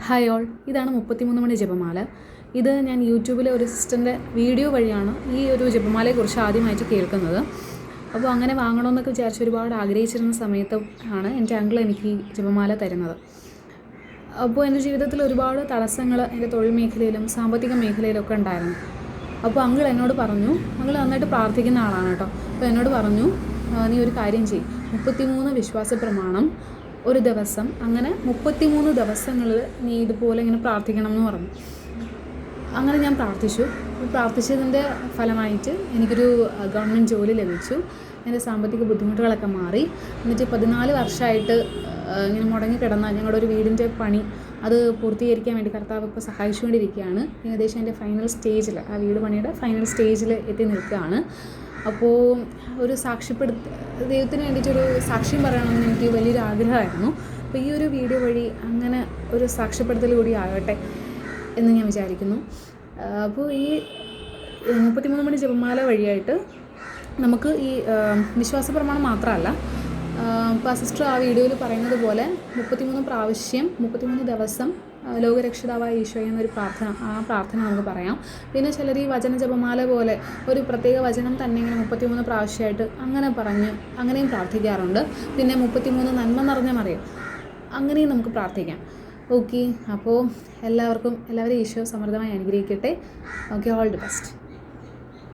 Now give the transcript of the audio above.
Hi all, ഇതാണ് 33 മണി ജപമാല. ഇത് ഞാൻ യൂട്യൂബിലെ ഒരു സിസ്റ്ററിൻ്റെ വീഡിയോ വഴിയാണ് ഈ ഒരു ജപമാലയെക്കുറിച്ച് ആദ്യമായിട്ട് കേൾക്കുന്നത്. അപ്പോൾ അങ്ങനെ വാങ്ങണമെന്നൊക്കെ വിചാരിച്ച് ഒരുപാട് ആഗ്രഹിച്ചിരുന്ന സമയത്ത് ആണ് എൻ്റെ അങ്കിൾ എനിക്ക് ഈ ജപമാല തരുന്നത്. അപ്പോൾ എൻ്റെ ജീവിതത്തിൽ ഒരുപാട് തടസ്സങ്ങൾ എൻ്റെ തൊഴിൽ മേഖലയിലും സാമ്പത്തിക മേഖലയിലൊക്കെ ഉണ്ടായിരുന്നു. അപ്പോൾ അങ്കിൾ എന്നോട് പറഞ്ഞു, അങ്കിൾ നന്നായിട്ട് പ്രാർത്ഥിക്കുന്ന ആളാണ് കേട്ടോ. അപ്പോൾ എന്നോട് പറഞ്ഞു, നീ ഒരു കാര്യം ചെയ്യും, 33 വിശ്വാസ പ്രമാണം ഒരു ദിവസം, അങ്ങനെ 33 ദിവസങ്ങൾ നീ ഇതുപോലെ ഇങ്ങനെ പ്രാർത്ഥിക്കണം എന്ന് പറഞ്ഞു. അങ്ങനെ ഞാൻ പ്രാർത്ഥിച്ചതിൻ്റെ ഫലമായിട്ട് എനിക്കൊരു ഗവൺമെൻറ് ജോലി ലഭിച്ചു. എൻ്റെ സാമ്പത്തിക ബുദ്ധിമുട്ടുകളൊക്കെ മാറി. എന്നിട്ട് 14 വർഷമായിട്ട് ഇങ്ങനെ മുടങ്ങിക്കിടന്ന ഞങ്ങളുടെ ഒരു വീടിൻ്റെ പണി അത് പൂർത്തീകരിക്കാൻ വേണ്ടി കർത്താവ് ഇപ്പോൾ സഹായിച്ചുകൊണ്ടിരിക്കുകയാണ്. ഏകദേശം എൻ്റെ ഫൈനൽ സ്റ്റേജിൽ, ആ വീട് പണിയുടെ ഫൈനൽ സ്റ്റേജിൽ എത്തി നിൽക്കുകയാണ്. അപ്പോൾ ഒരു ദൈവത്തിന് വേണ്ടിയിട്ടൊരു സാക്ഷ്യം പറയണമെന്ന് എനിക്ക് വലിയൊരു ആഗ്രഹമായിരുന്നു. അപ്പോൾ ഈ ഒരു വീഡിയോ വഴി അങ്ങനെ ഒരു സാക്ഷ്യപ്പെടുത്തൽ കൂടി ആകട്ടെ എന്ന് ഞാൻ വിചാരിക്കുന്നു. അപ്പോൾ ഈ 33 മണി ജപമാല വഴിയായിട്ട് നമുക്ക് ഈ വിശ്വാസ പ്രമാണം മാത്രമല്ല, ഇപ്പോൾ സിസ്റ്റർ ആ വീഡിയോയിൽ പറയുന്നത് പോലെ 33 പ്രാവശ്യം 33 ദിവസം ലോകരക്ഷിതാവായ ഈശോയെ എന്നൊരു പ്രാർത്ഥന നമുക്ക് പറയാം. പിന്നെ ചിലർ ഈ വചന ജപമാല പോലെ ഒരു പ്രത്യേക വചനം തന്നെ ഇങ്ങനെ 33 പ്രാവശ്യമായിട്ട് അങ്ങനെയും പ്രാർത്ഥിക്കാറുണ്ട്. പിന്നെ 33 നന്മ നിറഞ്ഞ മറിയം, അങ്ങനെയും നമുക്ക് പ്രാർത്ഥിക്കാം. ഓക്കെ, അപ്പോൾ എല്ലാവരെയും ഈശോ സമൃദ്ധമായി അനുഗ്രഹിക്കട്ടെ. Okay, all the best.